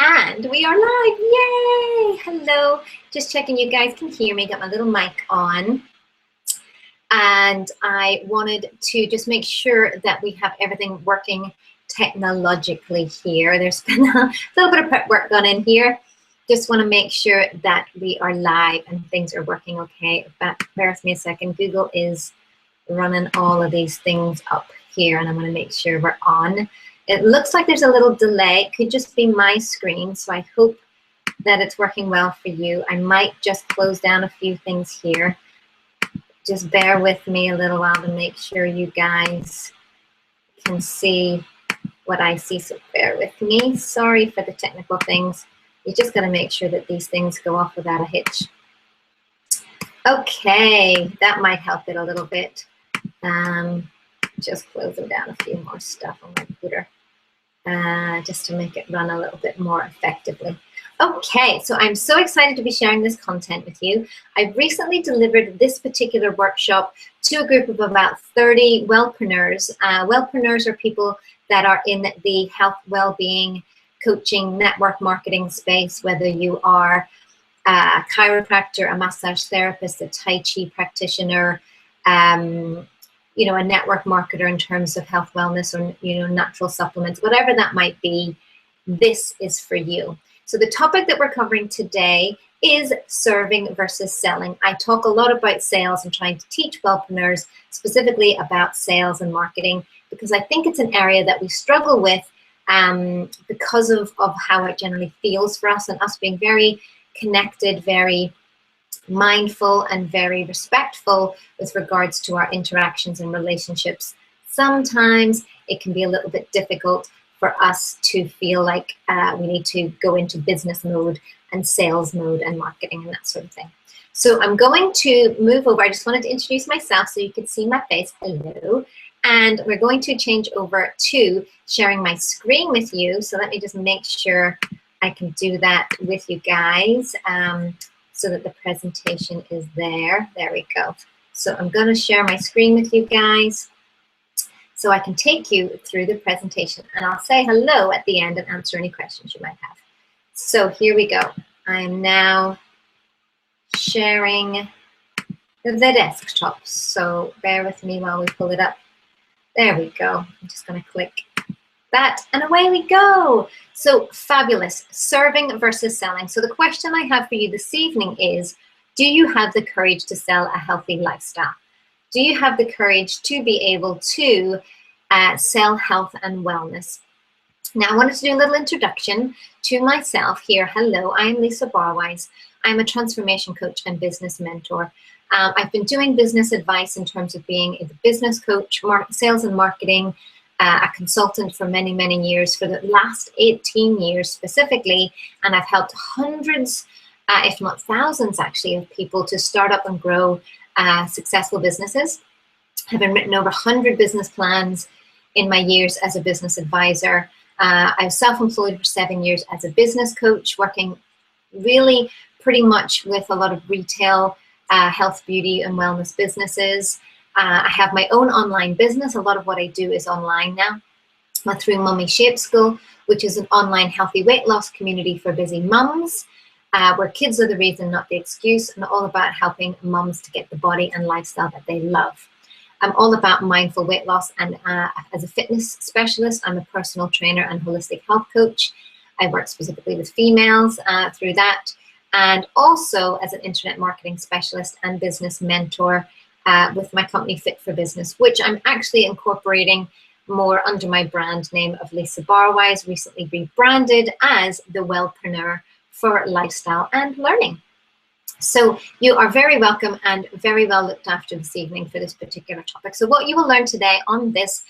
And we are live, yay! Hello, just checking you guys can hear me, got my little mic on. And I wanted to just make sure that we have everything working technologically here. There's been a little bit of prep work done in here. Just want to make sure that we are live and things are working okay. But bear with me a second. Google is running all of these things up here, and I'm going to make sure we're on. It looks like there's a little delay. It could just be my screen, so I hope that it's working well for you. I might just close down a few things here. Just bear with me a little while to make sure you guys can see what I see, so bear with me. Sorry for the technical things. You just got to make sure that these things go off without a hitch. Okay, that might help it a little bit. Just closing down a few more stuff on my computer just to make it run a little bit more effectively. Okay, so I'm so excited to be sharing this content with you. I've recently delivered this particular workshop to a group of about 30 wellpreneurs. Wellpreneurs are people that are in the health, well-being, coaching, network marketing space, whether you are a chiropractor, a massage therapist, a Tai Chi practitioner, you know, a network marketer in terms of health, wellness, or, you know, natural supplements, whatever that might be, this is for you. So the topic that we're covering today is serving versus selling. I talk a lot about sales and trying to teach wellpreneurs specifically about sales and marketing, because I think it's an area that we struggle with because of how it generally feels for us, and us being very connected, very mindful, and very respectful with regards to our interactions and relationships. Sometimes it can be a little bit difficult for us to feel like we need to go into business mode and sales mode and marketing and that sort of thing. So I'm going to move over. I just wanted to introduce myself so you could see my face. Hello. And we're going to change over to sharing my screen with you. So let me just make sure I can do that with you guys. So that the presentation is there. There we go. So I'm going to share my screen with you guys so I can take you through the presentation, and I'll say hello at the end and answer any questions you might have. So here we go. I am now sharing the desktop. So bear with me while we pull it up. There we go. I'm just going to click that, and away we go. So fabulous, serving versus selling. So the question I have for you this evening is, do you have the courage to sell a healthy lifestyle? Do you have the courage to be able to sell health and wellness? Now, I wanted to do a little introduction to myself here. Hello, I'm Lisa Barwise. I'm a transformation coach and business mentor. I've been doing business advice in terms of being a business coach, sales and marketing, a consultant for many, many years, for the last 18 years specifically, and I've helped hundreds, if not thousands actually, of people to start up and grow successful businesses. I've written over 100 business plans in my years as a business advisor. I was self-employed for 7 years as a business coach, working really pretty much with a lot of retail, health, beauty, and wellness businesses. I have my own online business. A lot of what I do is online now through Mummy Shape School, which is an online healthy weight loss community for busy mums, where kids are the reason, not the excuse, and all about helping mums to get the body and lifestyle that they love. I'm all about mindful weight loss, and as a fitness specialist, I'm a personal trainer and holistic health coach. I work specifically with females through that, and also as an internet marketing specialist and business mentor with my company Fit for Business, which I'm actually incorporating more under my brand name of Lisa Barwise, recently rebranded as the Wellpreneur for lifestyle and learning. So you are very welcome and very well looked after this evening for this particular topic. So what you will learn today on this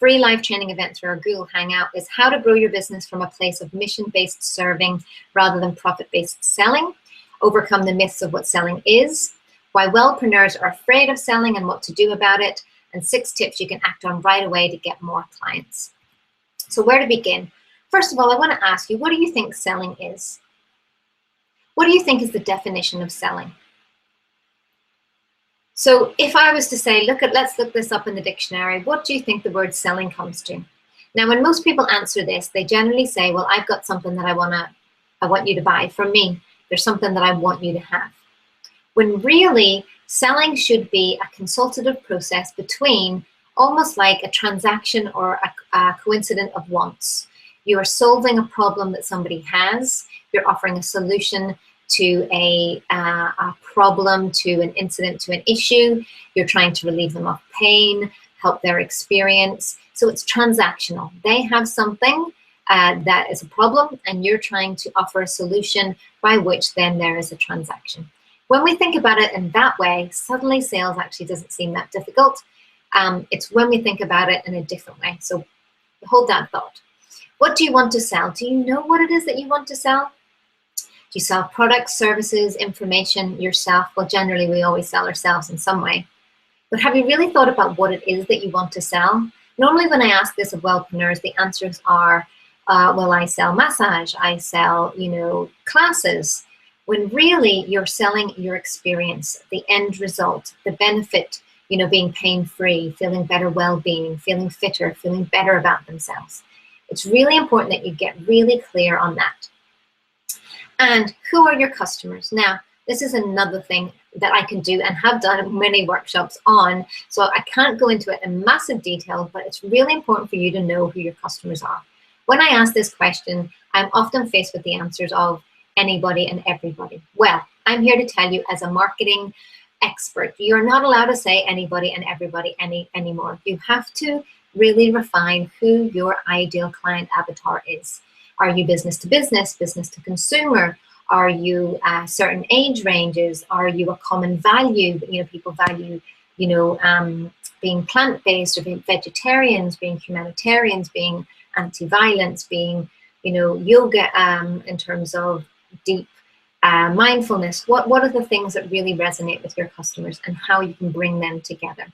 free live training event through our Google Hangout is how to grow your business from a place of mission-based serving rather than profit-based selling, overcome the myths of what selling is, why wellpreneurs are afraid of selling and what to do about it, and 6 tips you can act on right away to get more clients. So where to begin? First of all, I want to ask you, what do you think selling is? What do you think is the definition of selling? So if I was to say, let's look this up in the dictionary, what do you think the word selling comes to? Now, when most people answer this, they generally say, well, I've got something that I want you to buy from me. There's something that I want you to have. When really, selling should be a consultative process between almost like a transaction or a coincidence of wants. You are solving a problem that somebody has. You're offering a solution to a problem, to an incident, to an issue. You're trying to relieve them of pain, help their experience. So it's transactional. They have something that is a problem, and you're trying to offer a solution by which then there is a transaction. When we think about it in that way, suddenly sales actually doesn't seem that difficult. It's when we think about it in a different way. So hold that thought. What do you want to sell? Do you know what it is that you want to sell? Do you sell products, services, information, yourself? Well, generally, we always sell ourselves in some way. But have you really thought about what it is that you want to sell? Normally, when I ask this of wellpreneurs, the answers are, well, I sell massage, I sell, classes. When really you're selling your experience, the end result, the benefit, being pain-free, feeling better well-being, feeling fitter, feeling better about themselves. It's really important that you get really clear on that. And who are your customers? Now, this is another thing that I can do and have done many workshops on. So I can't go into it in massive detail, but it's really important for you to know who your customers are. When I ask this question, I'm often faced with the answers of anybody and everybody. Well, I'm here to tell you as a marketing expert, you're not allowed to say anybody and everybody anymore. You have to really refine who your ideal client avatar is. Are you business to business, business to consumer? Are you certain age ranges? Are you a common value? People value, being plant-based or being vegetarians, being humanitarians, being anti-violence, being, yoga in terms of deep mindfulness. What are the things that really resonate with your customers and how you can bring them together?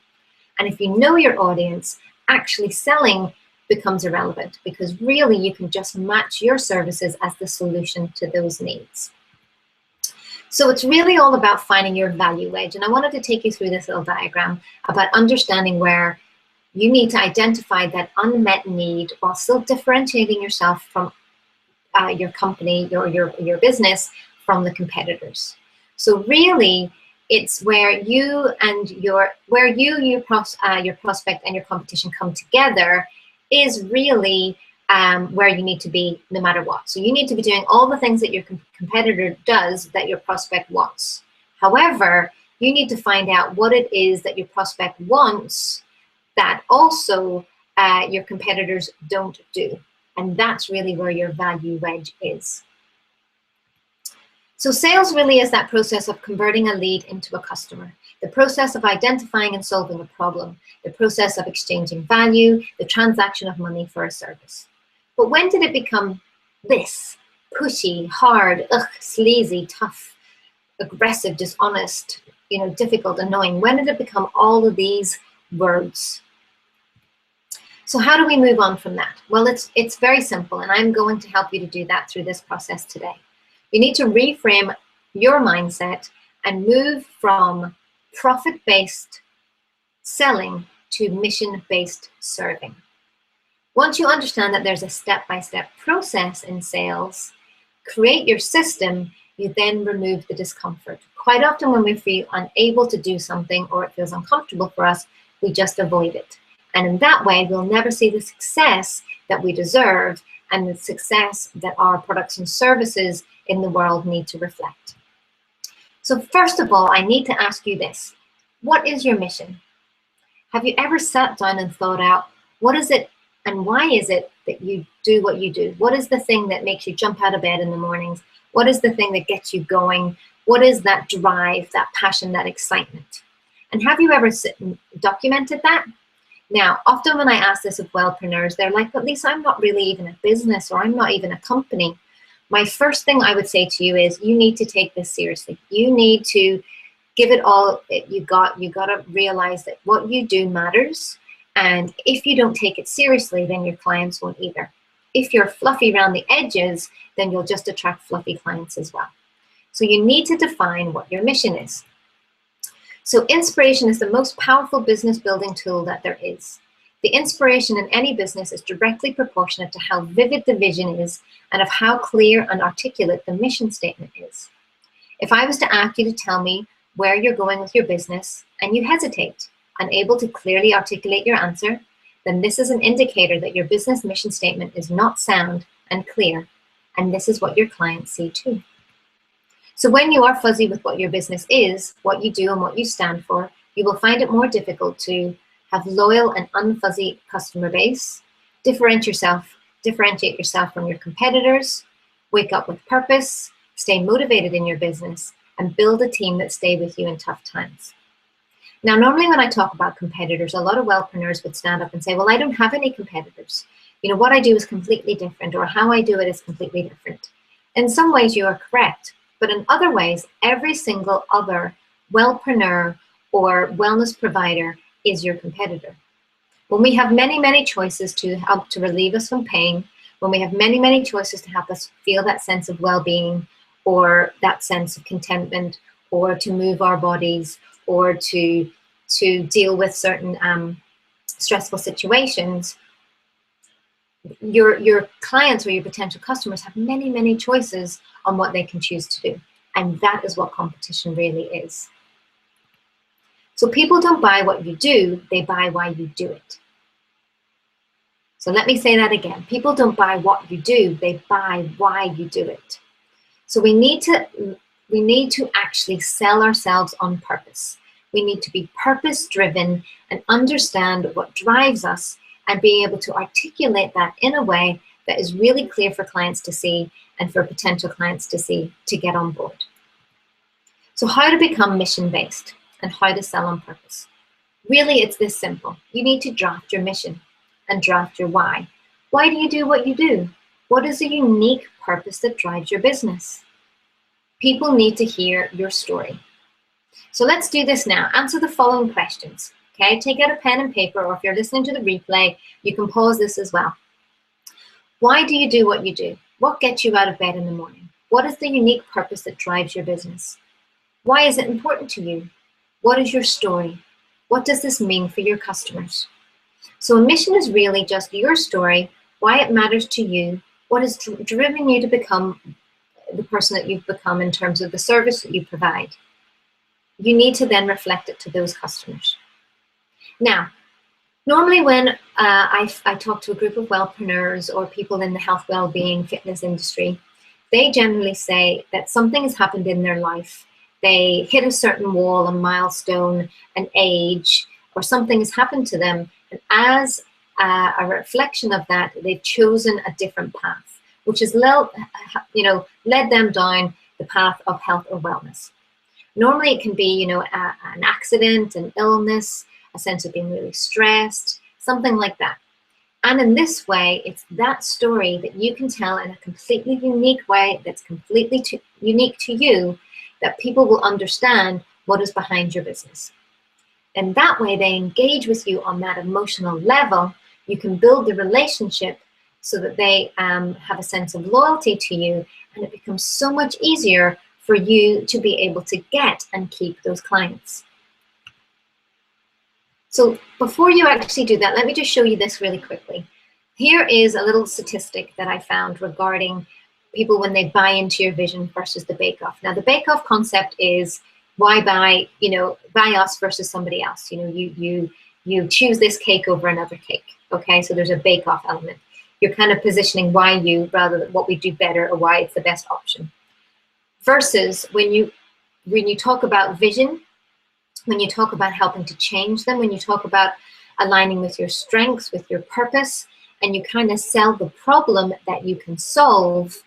And if you know your audience, actually selling becomes irrelevant, because really you can just match your services as the solution to those needs. So it's really all about finding your value wedge. And I wanted to take you through this little diagram about understanding where you need to identify that unmet need while still differentiating yourself from your company, your business, from the competitors. So really, it's where you and your prospect and your competition come together is really where you need to be no matter what. So you need to be doing all the things that your competitor does that your prospect wants. However, you need to find out what it is that your prospect wants that also your competitors don't do. And that's really where your value wedge is. So sales really is that process of converting a lead into a customer, the process of identifying and solving a problem, the process of exchanging value, the transaction of money for a service. But when did it become this? Pushy, hard, sleazy, tough, aggressive, dishonest, difficult, annoying. When did it become all of these words? So how do we move on from that? Well, it's very simple, and I'm going to help you to do that through this process today. You need to reframe your mindset and move from profit-based selling to mission-based serving. Once you understand that there's a step-by-step process in sales, create your system, you then remove the discomfort. Quite often when we feel unable to do something or it feels uncomfortable for us, we just avoid it. And in that way, we'll never see the success that we deserve and the success that our products and services in the world need to reflect. So first of all, I need to ask you this. What is your mission? Have you ever sat down and thought out, what is it and why is it that you do what you do? What is the thing that makes you jump out of bed in the mornings? What is the thing that gets you going? What is that drive, that passion, that excitement? And have you ever documented that? Now, often when I ask this of wellpreneurs, they're like, but Lisa, I'm not really even a business, or I'm not even a company. My first thing I would say to you is you need to take this seriously. You need to give it all you got. You got to realize that what you do matters. And if you don't take it seriously, then your clients won't either. If you're fluffy around the edges, then you'll just attract fluffy clients as well. So you need to define what your mission is. So inspiration is the most powerful business building tool that there is. The inspiration in any business is directly proportionate to how vivid the vision is and of how clear and articulate the mission statement is. If I was to ask you to tell me where you're going with your business and you hesitate, unable to clearly articulate your answer, then this is an indicator that your business mission statement is not sound and clear, and this is what your clients see too. So when you are fuzzy with what your business is, what you do and what you stand for, you will find it more difficult to have loyal and unfuzzy customer base, differentiate yourself from your competitors, wake up with purpose, stay motivated in your business, and build a team that stay with you in tough times. Now, normally when I talk about competitors, a lot of wellpreneurs would stand up and say, well, I don't have any competitors. You know, what I do is completely different, or how I do it is completely different. In some ways, you are correct, but in other ways, every single other wellpreneur or wellness provider is your competitor. When we have many, many choices to help to relieve us from pain, when we have many, many choices to help us feel that sense of well-being or that sense of contentment, or to move our bodies, or to deal with certain stressful situations, your clients or your potential customers have many, many choices on what they can choose to do. And that is what competition really is. So people don't buy what you do, they buy why you do it. So let me say that again. People don't buy what you do, they buy why you do it. So we need to actually sell ourselves on purpose. We need to be purpose-driven and understand what drives us and being able to articulate that in a way that is really clear for clients to see and for potential clients to see to get on board. So how to become mission-based and how to sell on purpose. Really, it's this simple. You need to draft your mission and draft your why. Why do you do what you do? What is the unique purpose that drives your business? People need to hear your story. So let's do this now. Answer the following questions. Okay, take out a pen and paper, or if you're listening to the replay, you can pause this as well. Why do you do what you do? What gets you out of bed in the morning? What is the unique purpose that drives your business? Why is it important to you? What is your story? What does this mean for your customers? So a mission is really just your story, why it matters to you, what has driven you to become the person that you've become in terms of the service that you provide. You need to then reflect it to those customers. Now, normally when I talk to a group of wellpreneurs or people in the health, well-being, fitness industry, they generally say that something has happened in their life. They hit a certain wall, a milestone, an age, or something has happened to them. And as a reflection of that, they've chosen a different path, which has led them down the path of health or wellness. Normally it can be, an accident, an illness, a sense of being really stressed, something like that. And in this way, it's that story that you can tell in a completely unique way that's completely unique to you, that people will understand what is behind your business. And that way they engage with you on that emotional level. You can build the relationship so that they have a sense of loyalty to you, and it becomes so much easier for you to be able to get and keep those clients. So before you actually do that, let me just show you this really quickly. Here is a little statistic that I found regarding people when they buy into your vision versus the bake-off. Now, the bake-off concept is why buy us versus somebody else. You choose this cake over another cake. Okay, so there's a bake-off element. You're kind of positioning why you rather than what we do better or why it's the best option. Versus when you talk about vision, when you talk about helping to change them, when you talk about aligning with your strengths, with your purpose, and you kind of sell the problem that you can solve,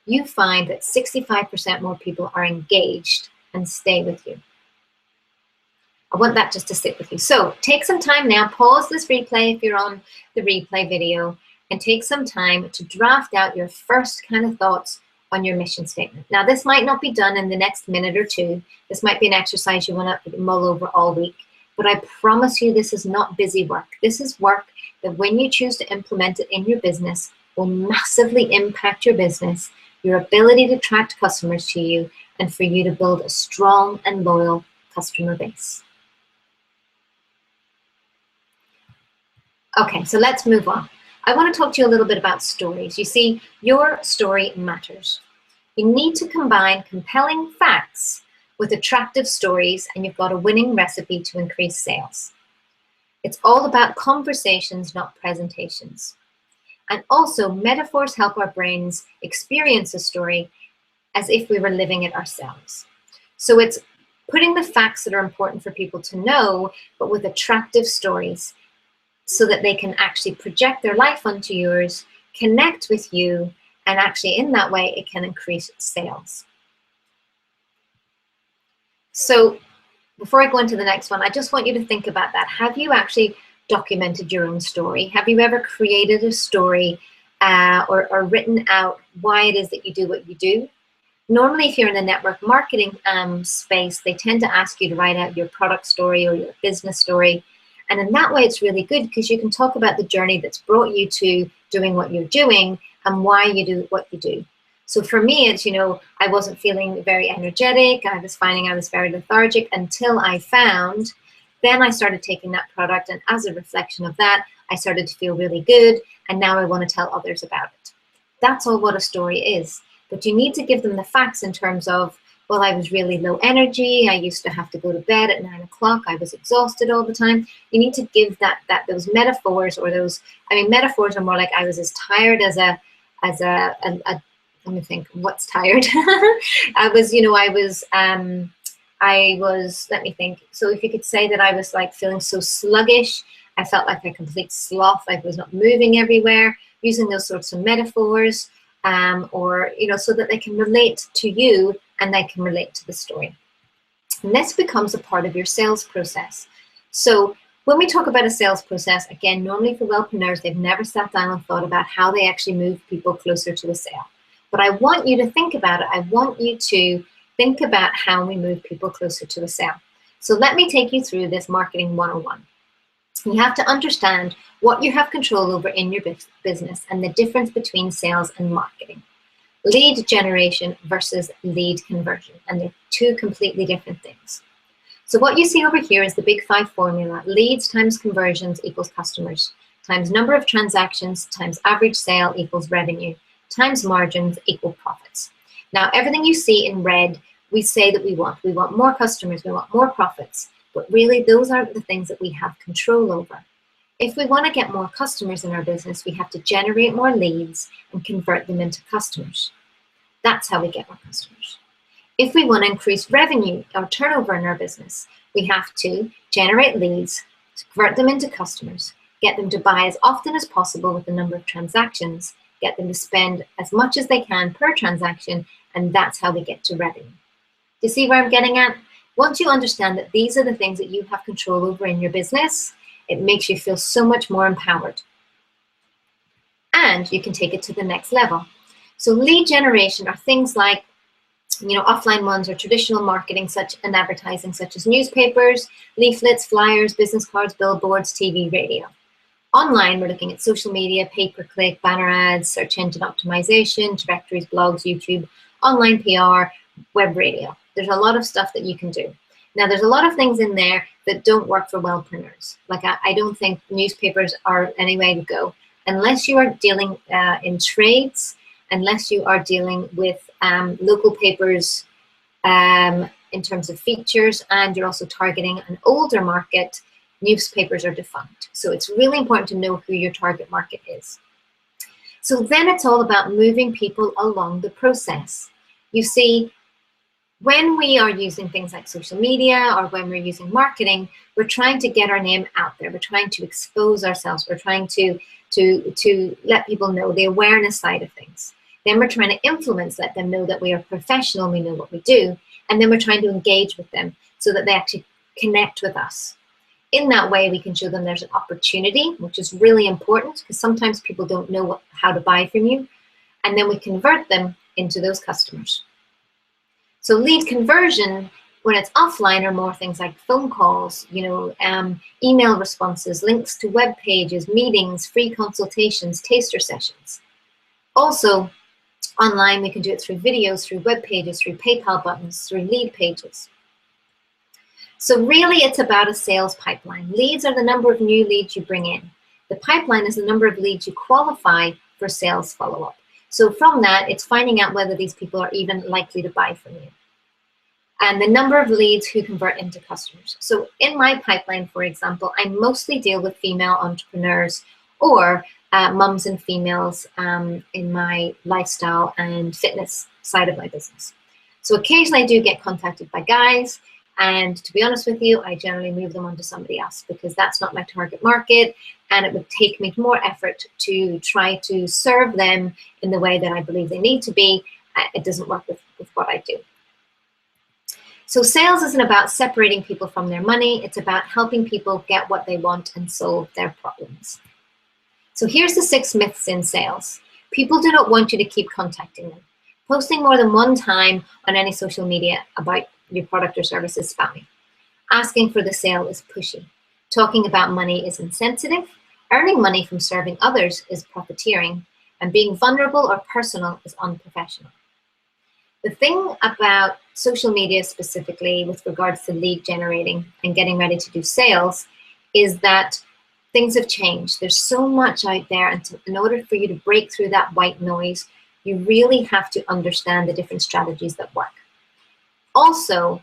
you find that 65% more people are engaged and stay with you. I want that just to sit with you. So take some time now, pause this replay if you're on the replay video, and take some time to draft out your first kind of thoughts on your mission statement. Now, this might not be done in the next minute or two. This might be an exercise you want to mull over all week, but I promise you this is not busy work. This is work that when you choose to implement it in your business will massively impact your business, your ability to attract customers to you, and for you to build a strong and loyal customer base. Okay, so let's move on. I want to talk to you a little bit about stories. You see, your story matters. You need to combine compelling facts with attractive stories, and you've got a winning recipe to increase sales. It's all about conversations, not presentations. And also, metaphors help our brains experience a story as if we were living it ourselves. So it's putting the facts that are important for people to know, but with attractive stories, so that they can actually project their life onto yours, connect with you, and actually in that way, it can increase sales. So before I go into the next one, I just want you to think about that. Have you actually documented your own story? Have you ever created a story or written out why it is that you do what you do? Normally, if you're in the network marketing space, they tend to ask you to write out your product story or your business story. And in that way, it's really good because you can talk about the journey that's brought you to doing what you're doing and why you do what you do. So for me, it's, I wasn't feeling very energetic. I was finding I was very lethargic until I found, then I started taking that product. And as a reflection of that, I started to feel really good. And now I want to tell others about it. That's all what a story is. But you need to give them the facts in terms of, well, I was really low energy. I used to have to go to bed at 9 o'clock. I was exhausted all the time. You need to give those metaphors, or those, metaphors are more like I was as tired as a let me think, what's tired? Let me think. So if you could say that I was like feeling so sluggish, I felt like a complete sloth, I was not moving everywhere, using those sorts of metaphors, so that they can relate to you and they can relate to the story. And this becomes a part of your sales process. So when we talk about a sales process, again, normally for wellpreneurs, they've never sat down and thought about how they actually move people closer to a sale. But I want you to think about it. I want you to think about how we move people closer to a sale. So let me take you through this marketing 101. You have to understand what you have control over in your business and the difference between sales and marketing. Lead generation versus lead conversion, and they're two completely different things. So what you see over here is the big 5 formula. Leads times conversions equals customers, times number of transactions times average sale equals revenue, times margins equal profits. Now, everything you see in red, we say that we want. We want more customers, we want more profits, but really those aren't the things that we have control over. If we want to get more customers in our business, we have to generate more leads and convert them into customers. That's how we get more customers. If we want to increase revenue or turnover in our business, we have to generate leads, convert them into customers, get them to buy as often as possible with the number of transactions, get them to spend as much as they can per transaction, and that's how we get to revenue. Do you see where I'm getting at? Once you understand that these are the things that you have control over in your business, it makes you feel so much more empowered. And you can take it to the next level. So lead generation are things like, offline ones or traditional marketing and advertising, such as newspapers, leaflets, flyers, business cards, billboards, TV, radio. Online, we're looking at social media, pay-per-click, banner ads, search engine optimization, directories, blogs, YouTube, online PR, web radio. There's a lot of stuff that you can do. Now, there's a lot of things in there that don't work for wellpreneurs. Like, I don't think newspapers are any way to go. Unless you are dealing in trades, unless you are dealing with local papers in terms of features, and you're also targeting an older market, newspapers are defunct. So it's really important to know who your target market is. So then it's all about moving people along the process. You see, when we are using things like social media or when we're using marketing, we're trying to get our name out there. We're trying to expose ourselves. We're trying to let people know the awareness side of things. Then we're trying to influence, let them know that we are professional, we know what we do. And then we're trying to engage with them so that they actually connect with us. In that way, we can show them there's an opportunity, which is really important because sometimes people don't know how to buy from you. And then we convert them into those customers. So lead conversion, when it's offline, are more things like phone calls, email responses, links to web pages, meetings, free consultations, taster sessions. Also, online, we can do it through videos, through web pages, through PayPal buttons, through lead pages. So really, it's about a sales pipeline. Leads are the number of new leads you bring in. The pipeline is the number of leads you qualify for sales follow-up. So from that, it's finding out whether these people are even likely to buy from you. And the number of leads who convert into customers. So in my pipeline, for example, I mostly deal with female entrepreneurs or mums and females in my lifestyle and fitness side of my business. So occasionally I do get contacted by guys, and to be honest with you, I generally move them on to somebody else because that's not my target market, and it would take me more effort to try to serve them in the way that I believe they need to be. It doesn't work with what I do. So sales isn't about separating people from their money. It's about helping people get what they want and solve their problems. So here's the 6 myths in sales. People do not want you to keep contacting them. Posting more than one time on any social media about your product or service is spammy. Asking for the sale is pushy. Talking about money is insensitive. Earning money from serving others is profiteering. And being vulnerable or personal is unprofessional. The thing about social media specifically with regards to lead generating and getting ready to do sales is that things have changed. There's so much out there, and in order for you to break through that white noise, you really have to understand the different strategies that work. Also,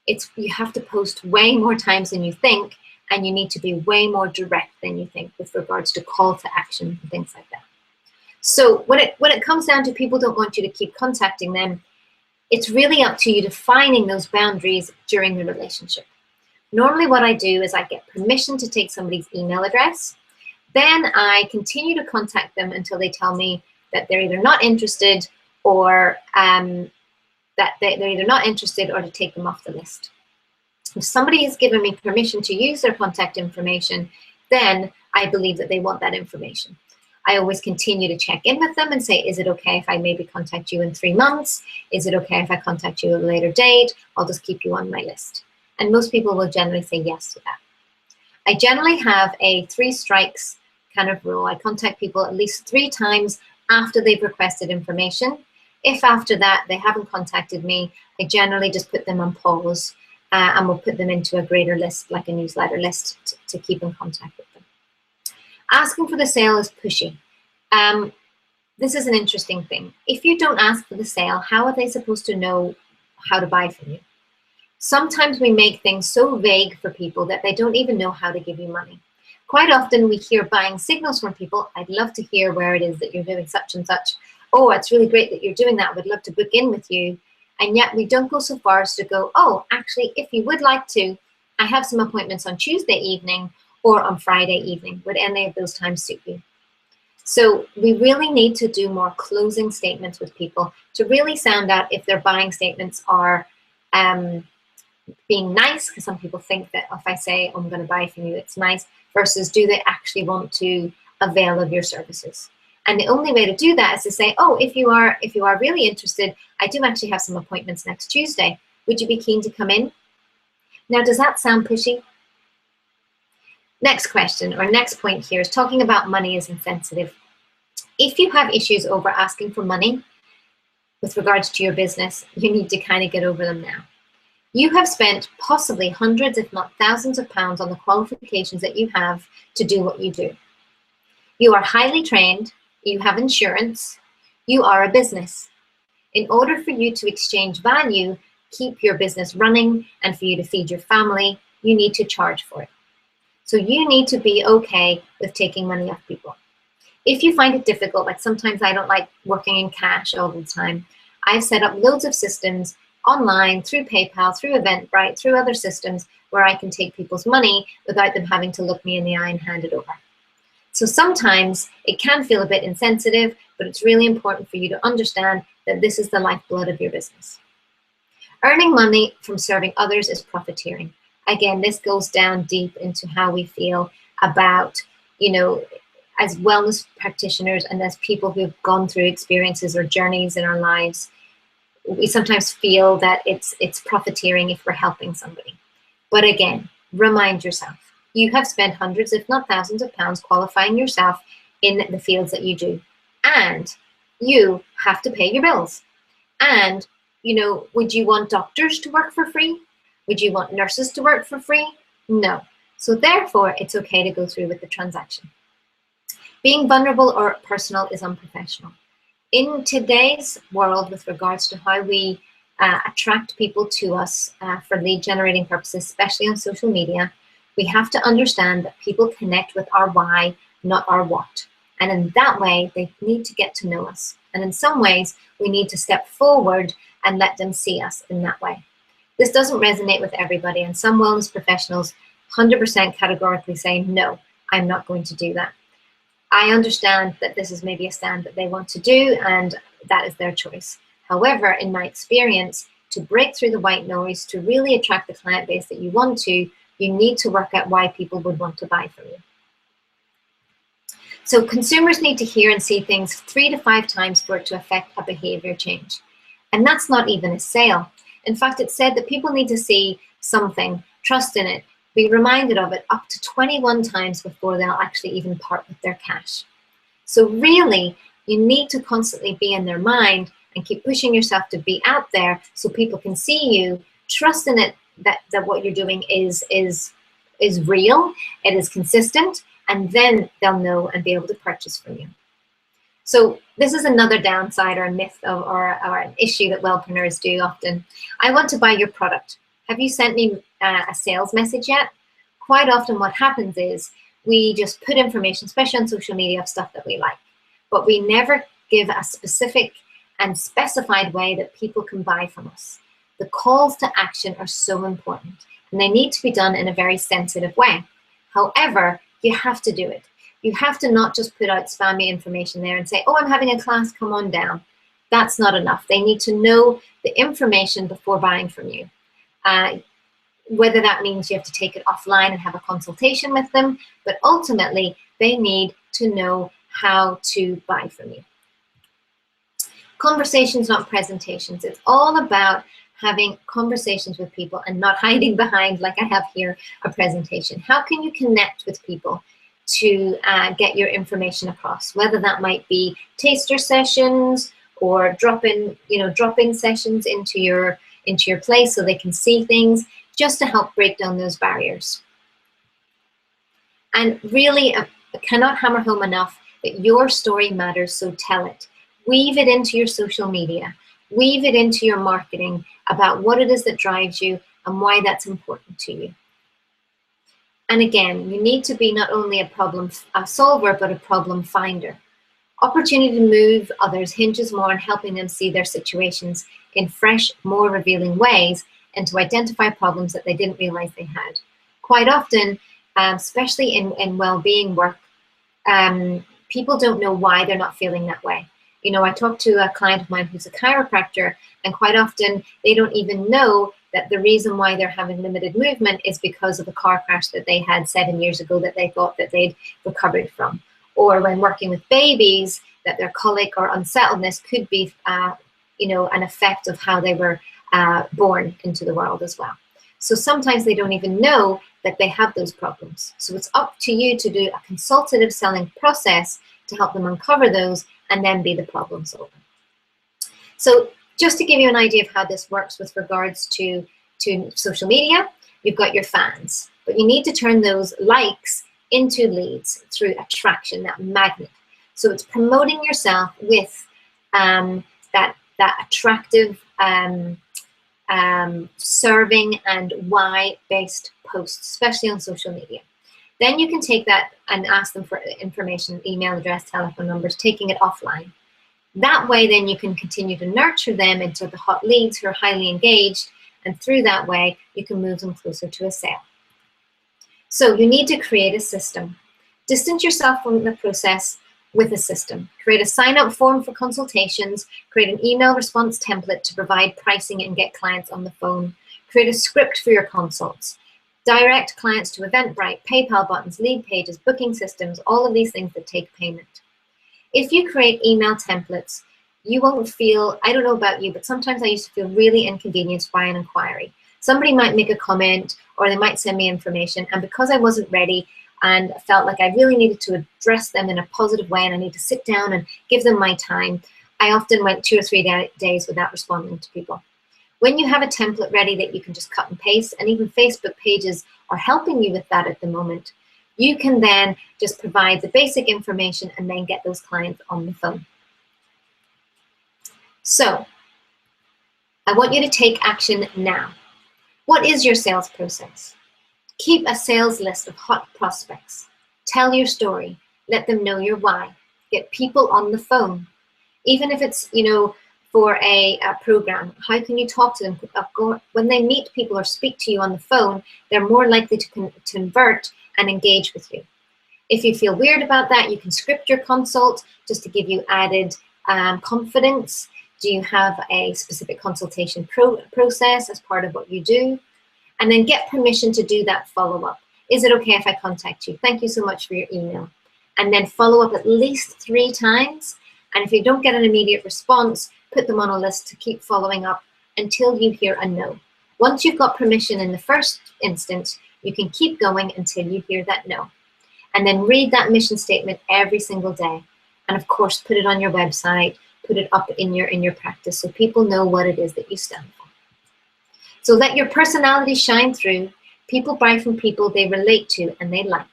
you have to post way more times than you think, and you need to be way more direct than you think with regards to call to action and things like that. So when it comes down to people don't want you to keep contacting them, it's really up to you defining those boundaries during the relationship. Normally what I do is I get permission to take somebody's email address. Then I continue to contact them until they tell me that they're either not interested or that they're either not interested or to take them off the list. If somebody has given me permission to use their contact information, then I believe that they want that information. I always continue to check in with them and say, is it okay if I maybe contact you in 3 months? Is it okay if I contact you at a later date? I'll just keep you on my list. And most people will generally say yes to that. I generally have a 3 strikes kind of rule. I contact people at least 3 times after they've requested information. If after that they haven't contacted me, I generally just put them on pause and we'll put them into a greater list, like a newsletter list, to keep in contact with them. Asking for the sale is pushy. This is an interesting thing. If you don't ask for the sale, how are they supposed to know how to buy from you? Sometimes we make things so vague for people that they don't even know how to give you money. Quite often we hear buying signals from people. I'd love to hear where it is that you're doing such and such. Oh, it's really great that you're doing that. Would love to book in with you. And yet we don't go so far as to go, oh, actually, if you would like to, I have some appointments on Tuesday evening or on Friday evening. Would any of those times suit you? So we really need to do more closing statements with people to really sound out if their buying statements are being nice, because some people think that if I say I'm going to buy from you, it's nice, versus do they actually want to avail of your services? And the only way to do that is to say, oh, if you are really interested, I do actually have some appointments next Tuesday. Would you be keen to come in? Now, does that sound pushy? Next question, or next point here, is talking about money is insensitive. If you have issues over asking for money with regards to your business, you need to kind of get over them now. You have spent possibly hundreds, if not thousands of pounds on the qualifications that you have to do what you do. You are highly trained, you have insurance, you are a business. In order for you to exchange value, keep your business running, and for you to feed your family, you need to charge for it. So you need to be okay with taking money off people. If you find it difficult, like sometimes I don't like working in cash all the time, I've set up loads of systems online, through PayPal, through Eventbrite, through other systems where I can take people's money without them having to look me in the eye and hand it over. So sometimes it can feel a bit insensitive, but it's really important for you to understand that this is the lifeblood of your business. Earning money from serving others is profiteering. Again, this goes down deep into how we feel about, as wellness practitioners and as people who've gone through experiences or journeys in our lives. We sometimes feel that it's profiteering if we're helping somebody. But again, remind yourself, you have spent hundreds, if not thousands of pounds qualifying yourself in the fields that you do. And you have to pay your bills. And, would you want doctors to work for free? Would you want nurses to work for free? No. So therefore, it's okay to go through with the transaction. Being vulnerable or personal is unprofessional. In today's world, with regards to how we attract people to us for lead generating purposes, especially on social media, we have to understand that people connect with our why, not our what. And in that way, they need to get to know us. And in some ways, we need to step forward and let them see us in that way. This doesn't resonate with everybody, and some wellness professionals 100% categorically say, no, I'm not going to do that. I understand that this is maybe a stand that they want to do, and that is their choice. However, in my experience, to break through the white noise, to really attract the client base that you want to, you need to work out why people would want to buy from you. So consumers need to hear and see things 3 to 5 times for it to affect a behavior change. And that's not even a sale. In fact, it's said that people need to see something, trust in it, be reminded of it up to 21 times before they'll actually even part with their cash. So really, you need to constantly be in their mind and keep pushing yourself to be out there so people can see you, trust in it that what you're doing is real, it is consistent, and then they'll know and be able to purchase from you. So this is another downside or a myth or an issue that wellpreneurs do often. I want to buy your product. Have you sent me a sales message yet? Quite often what happens is we just put information, especially on social media, of stuff that we like, but we never give a specific and specified way that people can buy from us. The calls to action are so important, and they need to be done in a very sensitive way. However, you have to do it. You have to not just put out spammy information there and say, oh, I'm having a class, come on down. That's not enough. They need to know the information before buying from you. Whether that means you have to take it offline and have a consultation with them, but ultimately they need to know how to buy from you. Conversations, not presentations. It's all about having conversations with people and not hiding behind, like I have here, a presentation. How can you connect with people to get your information across? Whether that might be taster sessions or drop-in sessions into your place so they can see things, just to help break down those barriers. And really, I cannot hammer home enough that your story matters, so tell it. Weave it into your social media. Weave it into your marketing about what it is that drives you and why that's important to you. And again, you need to be not only a problem solver, but a problem finder. Opportunity to move others hinges more on helping them see their situations in fresh, more revealing ways and to identify problems that they didn't realize they had. Quite often, especially in well-being work, people don't know why they're not feeling that way. You know, I talked to a client of mine who's a chiropractor, and quite often they don't even know that the reason why they're having limited movement is because of a car crash that they had 7 years ago that they thought that they'd recovered from. Or when working with babies, that their colic or unsettledness could be, an effect of how they were born into the world as well. So sometimes they don't even know that they have those problems. So it's up to you to do a consultative selling process to help them uncover those and then be the problem solver. So just to give you an idea of how this works with regards to social media, you've got your fans, but you need to turn those likes into leads through attraction, that magnet. So it's promoting yourself with that attractive serving and why-based posts, especially on social media. Then you can take that and ask them for information, email address, telephone numbers, taking it offline. That way, then you can continue to nurture them into the hot leads who are highly engaged, and through that way, you can move them closer to a sale. So you need to create a system. Distance yourself from the process with a system. Create a sign-up form for consultations. Create an email response template to provide pricing and get clients on the phone. Create a script for your consults. Direct clients to Eventbrite, PayPal buttons, lead pages, booking systems, all of these things that take payment. If you create email templates, you won't feel, I don't know about you, but sometimes I used to feel really inconvenienced by an inquiry. Somebody might make a comment or they might send me information, and because I wasn't ready and felt like I really needed to address them in a positive way and I need to sit down and give them my time, I often went 2 or 3 days without responding to people. When you have a template ready that you can just cut and paste, and even Facebook pages are helping you with that at the moment, You can then just provide the basic information and then get those clients on the phone. So I want you to take action now. What is your sales process? Keep a sales list of hot prospects. Tell your story. Let them know your why. Get people on the phone. Even if it's, for a program, how can you talk to them? When they meet people or speak to you on the phone, they're more likely to convert and engage with you. If you feel weird about that, you can script your consult just to give you added confidence. Do you have a specific consultation process as part of what you do? And then get permission to do that follow-up. Is it okay if I contact you? Thank you so much for your email. And then follow up at least 3 times. And if you don't get an immediate response, put them on a list to keep following up until you hear a no. Once you've got permission in the first instance, you can keep going until you hear that no. And then read that mission statement every single day. And of course, put it on your website, put it up in your practice so people know what it is that you stand for. So let your personality shine through. People buy from people they relate to and they like.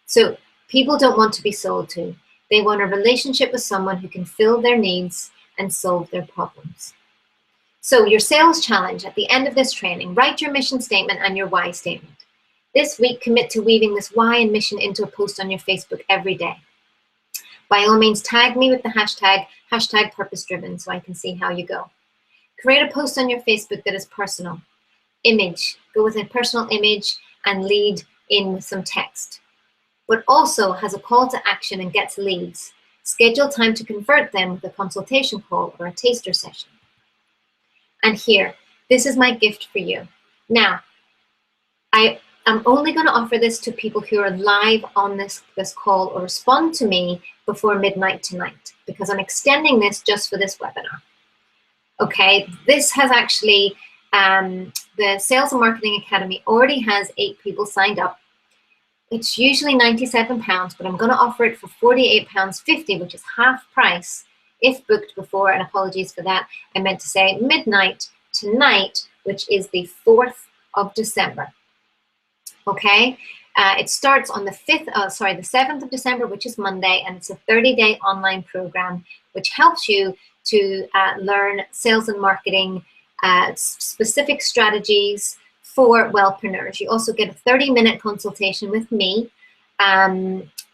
So people don't want to be sold to. They want a relationship with someone who can fill their needs and solve their problems. So your sales challenge at the end of this training, write your mission statement and your why statement. This week, commit to weaving this why and mission into a post on your Facebook every day. By all means, tag me with the hashtag purpose-driven so I can see how you go. Create a post on your Facebook that is personal. Image, go with a personal image and lead in with some text, but also has a call to action and gets leads. Schedule time to convert them with a consultation call or a taster session. And here, this is my gift for you. Now, I am only going to offer this to people who are live on this call or respond to me before midnight tonight, because I'm extending this just for this webinar. Okay, this has actually, the Sales and Marketing Academy already has 8 people signed up. It's usually £97, but I'm going to offer it for £48.50, which is half price if booked before, and apologies for that. I meant to say midnight tonight, which is the 4th of December. Okay, it starts on the 7th of December, which is Monday, and it's a 30-day online program, which helps you to learn sales and marketing specific strategies for wellpreneurs. You also get a 30-minute consultation with me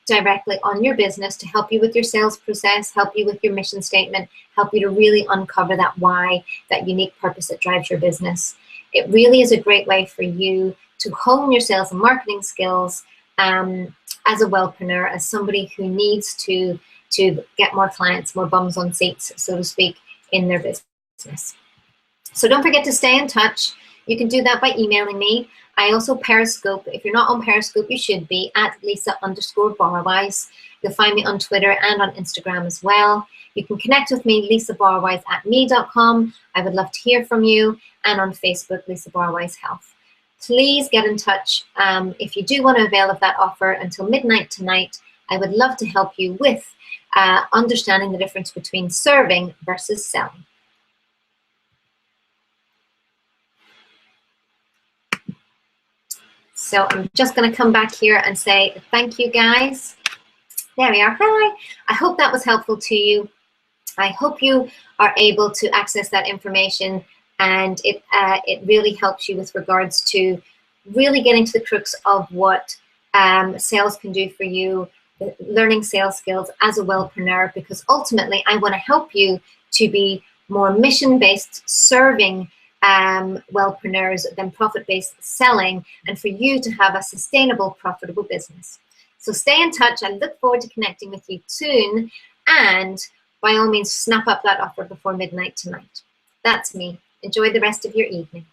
directly on your business to help you with your sales process, help you with your mission statement, help you to really uncover that why, that unique purpose that drives your business. It really is a great way for you to hone your sales and marketing skills as a wellpreneur, as somebody who needs to get more clients, more bums on seats, so to speak, in their business. So don't forget to stay in touch. You can do that by emailing me. I also Periscope. If you're not on Periscope, you should be at Lisa_Barwise. You'll find me on Twitter and on Instagram as well. You can connect with me, lisabarwise@me.com. I would love to hear from you. And on Facebook, Lisa Barwise Health. Please get in touch if you do want to avail of that offer until midnight tonight. I would love to help you with understanding the difference between serving versus selling. So I'm just going to come back here and say thank you, guys. There we are. Hi. I hope that was helpful to you. I hope you are able to access that information, and it really helps you with regards to really getting to the crux of what sales can do for you, learning sales skills as a wellpreneur, because ultimately I want to help you to be more mission-based serving wellpreneurs than profit-based selling, and for you to have a sustainable, profitable business. So stay in touch. I look forward to connecting with you soon, and by all means, snap up that offer before midnight tonight. That's me. Enjoy the rest of your evening.